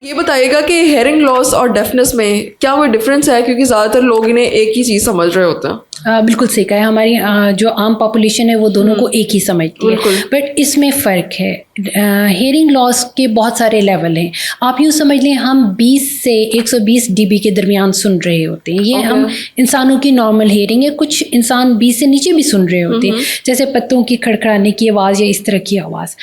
یہ بتائیے گا کہ ہیئرنگ لاس اور ڈیفنس میں کیا کوئی ڈفرینس ہے، کیونکہ زیادہ تر لوگ انہیں ایک ہی چیز سمجھ رہے ہوتے ہیں. بالکل صحیح کہا ہے. ہماری جو عام پاپولیشن ہے وہ دونوں کو ایک ہی سمجھتی ہے، بٹ اس میں فرق ہے. ہیئرنگ لاس کے بہت سارے لیول ہیں. آپ یوں سمجھ لیں ہم 20 سے 120 dB کے درمیان سن رہے ہوتے ہیں. یہ ہم انسانوں کی نارمل ہیئرنگ ہے. کچھ انسان 20 سے نیچے بھی سن رہے ہوتے ہیں، جیسے پتوں کی کھڑکھڑانے کی آواز یا اس طرح کی آواز.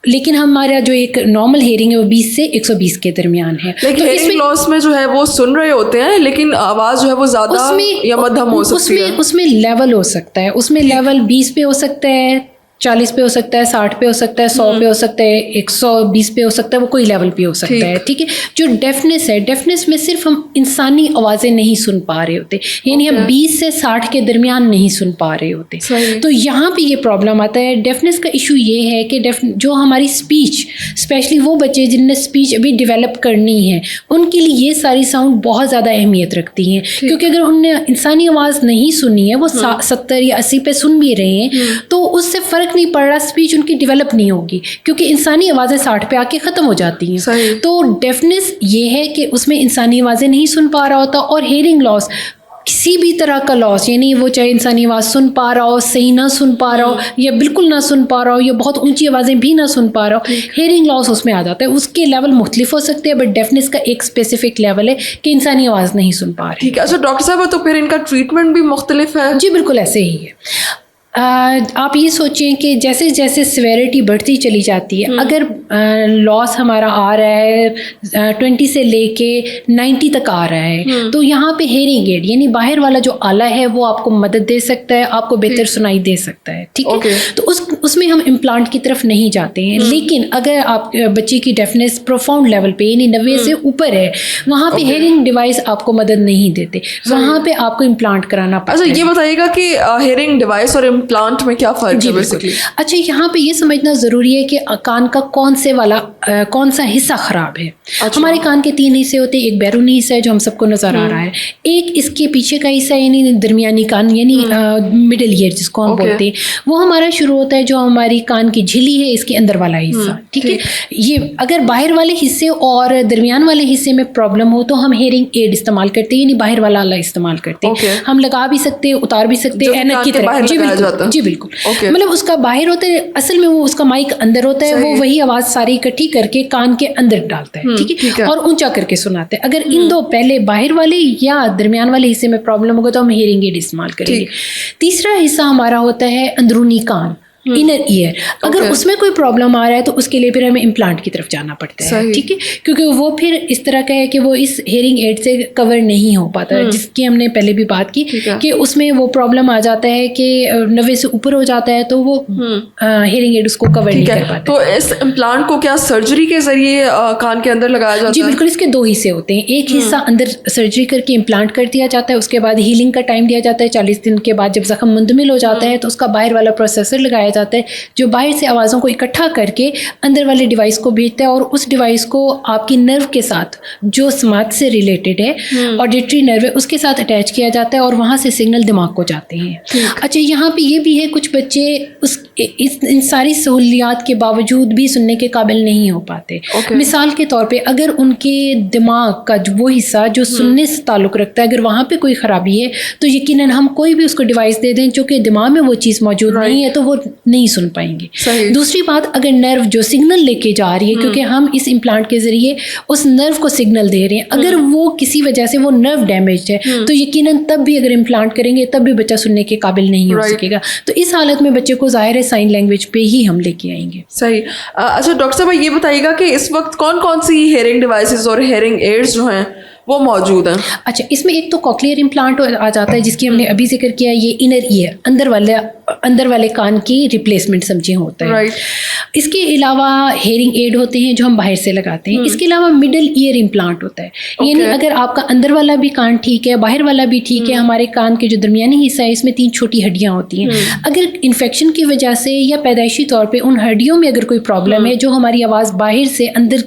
لیکن ہمارا جو ایک نارمل ہیئرنگ ہے وہ 20 سے 120 کے درمیان ہے. لیکن ہیئرنگ لاس میں جو ہے وہ سن رہے ہوتے ہیں لیکن آواز جو ہے وہ زیادہ یا مدھم ہو سکتی ہے. اس میں لیول ہو سکتا ہے. اس میں لیول 20 پہ ہو سکتا ہے، 40 پہ ہو سکتا ہے، 60 پہ ہو سکتا ہے، 100 پہ ہو سکتا ہے، 120 پہ ہو سکتا ہے، وہ کوئی لیول پہ ہو سکتا ہے. ٹھیک ہے. جو ڈیفنس ہے، ڈیفنس میں صرف ہم انسانی آوازیں نہیں سن پا رہے ہوتے، یعنی ہم 20 سے 60 کے درمیان نہیں سن پا رہے ہوتے. تو یہاں پہ یہ پرابلم آتا ہے. ڈیفنس کا ایشو یہ ہے کہ جو ہماری اسپیچ، اسپیشلی وہ بچے جن نے اسپیچ ابھی ڈیولپ کرنی ہے، ان کے لیے یہ ساری ساؤنڈ بہت زیادہ اہمیت رکھتی ہیں. کیونکہ اگر انہوں نے انسانی آواز نہیں سنی ہے، وہ 70 یا 80 پہ سن بھی رہے ہیں، تو اس سے فرق نہیں پڑ رہا، اسپیچ ان کی ڈیولپ نہیں ہوگی، کیونکہ انسانی آوازیں 60 پہ آ کے ختم ہو جاتی ہیں. تو ڈیفنس یہ ہے کہ اس میں انسانی آوازیں نہیں سن پا رہا ہوتا. اور ہیئرنگ لاس کسی بھی طرح کا لاس، یعنی وہ چاہے انسانی آواز سن پا رہا ہو، صحیح نہ سن پا رہا ہو، یا بالکل نہ سن پا رہا ہو، یا بہت اونچی آوازیں بھی نہ سن پا رہا ہو، ہیئرنگ لاس اس میں آ جاتا ہے. اس کے لیول مختلف ہو سکتے ہیں، بٹ ڈیفنس کا ایک اسپیسیفک لیول ہے کہ انسانی آواز نہیں سن پا رہے. ٹھیک ہے. اچھا ڈاکٹر صاحب، تو پھر ان کا ٹریٹمنٹ بھی مختلف ہے؟ جی بالکل ایسے ہی ہے. آپ یہ سوچیں کہ جیسے جیسے سیویرٹی بڑھتی چلی جاتی ہے، اگر لاس ہمارا آ رہا ہے 20 سے لے کے 90 تک آ رہا ہے، تو یہاں پہ ہیئرنگ ایڈ یعنی باہر والا جو آلہ ہے وہ آپ کو مدد دے سکتا ہے، آپ کو بہتر سنائی دے سکتا ہے. ٹھیک ہے. تو اس میں ہم امپلانٹ کی طرف نہیں جاتے ہیں. لیکن اگر آپ بچے کی ڈیفنس پروفاؤنڈ لیول پہ یعنی 90 سے اوپر ہے، وہاں پہ ہیئرنگ ڈیوائس آپ کو مدد نہیں دیتے، وہاں پہ آپ کو امپلانٹ کرانا پڑتا ہے. اچھا یہ بتائیے گا کہ ہیئرنگ ڈیوائس اور پلانٹ میں کیا فرق ہے بیسیکلی؟ اچھا یہاں پہ یہ سمجھنا ضروری ہے کہ کان کا کون سا حصہ خراب ہے. ہمارے کان کے 3 حصے ہوتے ہیں. ایک بیرونی حصہ ہے جو ہم سب کو نظر آ رہا ہے، ایک اس کے پیچھے کا حصہ یعنی درمیانی کان یعنی مڈل ایئر جس کو ہم بولتے ہیں، وہ ہمارا شروع ہوتا ہے جو ہماری کان کی جھلی ہے اس کے اندر والا حصہ. ٹھیک ہے. یہ اگر باہر والے حصے اور درمیان والے حصے میں پرابلم ہو تو ہم ہیئرنگ ایڈ استعمال کرتے ہیں، یعنی باہر والا آلہ استعمال کرتے ہیں. ہم لگا بھی سکتے ہیں، اتار بھی سکتے ہیں، اینک کی طرح. جی بالکل. مطلب اس کا باہر ہوتا ہے، اصل میں وہ اس کا مائک اندر ہوتا ہے، وہ وہی آواز ساری اکٹھی کر کے کان کے اندر ڈالتا ہے. ٹھیک ہے. اور اونچا کر کے سناتا ہے. اگر ان دو پہلے باہر والے یا درمیان والے حصے میں پرابلم ہوگا تو ہم ہیئرنگ ایڈ استعمال کریں گے. تیسرا حصہ ہمارا ہوتا ہے اندرونی کان، انر ایئر. اگر اس میں کوئی پرابلم آ رہا ہے تو اس کے لیے پھر ہمیں امپلانٹ کی طرف جانا پڑتا ہے. ٹھیک ہے. کیونکہ وہ پھر اس طرح کا ہے کہ وہ اس ہیئرنگ ایڈ سے کور نہیں ہو پاتا، جس کی ہم نے پہلے بھی بات کی کہ اس میں وہ پرابلم آ جاتا ہے کہ 90 سے اوپر ہو جاتا ہے تو وہ ہیئرنگ ایڈ اس کو کور نہیں کر پاتا. تو اس امپلانٹ کو کیا سرجری کے ذریعے کان کے اندر لگایا جاتا ہے؟ جی بالکل. اس کے 2 حصے ہوتے ہیں. ایک حصہ اندر سرجری کر کے امپلانٹ کر دیا جاتا ہے، اس کے بعد ہیلنگ کا ٹائم دیا جاتا ہے 40 دن کے بعد. جب زخم مندمل ہو جاتا ہے تو اس کا باہر والا پروسیسر لگایا جاتا ہے جو باہر سے آوازوں کو اکٹھا کر کے اندر والے ڈیوائس کو بھیجتا ہے، اور اس ڈیوائس کو آپ کی نرو کے ساتھ جو سماعت سے ریلیٹڈ ہے، آڈیٹری نرو ہے، اس کے ساتھ اٹیچ کیا جاتا ہے اور وہاں سے سگنل دماغ کو جاتے ہیں. اچھا یہاں پہ یہ بھی ہے کچھ بچے ان ساری سہولیات کے باوجود بھی سننے کے قابل نہیں ہو پاتے. مثال کے طور پہ اگر ان کے دماغ کا وہ حصہ جو سننے سے تعلق رکھتا ہے، اگر وہاں پہ کوئی خرابی ہے تو یقیناً ہم کوئی بھی اس کو ڈیوائس دے دیں چونکہ دماغ میں وہ چیز موجود نہیں ہے تو وہ نہیں سن پائیں گے. دوسری بات، اگر نرو جو سگنل لے کے جا رہی ہے، کیونکہ ہم اس امپلانٹ کے ذریعے اس نرو کو سگنل دے رہے ہیں، اگر وہ کسی وجہ سے وہ نرو ڈیمیج ہے تو یقیناً تب بھی اگر امپلانٹ کریں گے تب بھی بچہ سننے کے قابل نہیں ہو سکے گا. تو اس حالت میں بچے کو ظاہر ہے سائن لینگویج پہ ہی ہم لے کے آئیں گے. صحیح. اچھا ڈاکٹر صاحب یہ بتائیے گا کہ اس وقت کون کون سی ہیئرنگ ڈیوائسز اور ہیئرنگ ایڈز جو ہیں وہ موجود ہیں؟ اچھا اس میں ایک تو کوکلیئر امپلانٹ آ جاتا ہے جس کی ہم نے ابھی ذکر کیا. یہ انر ایئر اندر والے کان کی ریپلیسمنٹ سمجھے ہوتا ہے. اس کے علاوہ ہیئرنگ ایڈ ہوتے ہیں جو ہم باہر سے لگاتے ہیں. اس کے علاوہ مڈل ایئر امپلانٹ ہوتا ہے، یعنی اگر آپ کا اندر والا بھی کان ٹھیک ہے، باہر والا بھی ٹھیک ہے، ہمارے کان کے جو درمیانی حصہ ہے اس میں 3 چھوٹی ہڈیاں ہوتی ہیں، اگر انفیکشن کی وجہ سے یا پیدائشی طور پہ ان ہڈیوں میں اگر کوئی پرابلم ہے جو ہماری آواز باہر سے اندر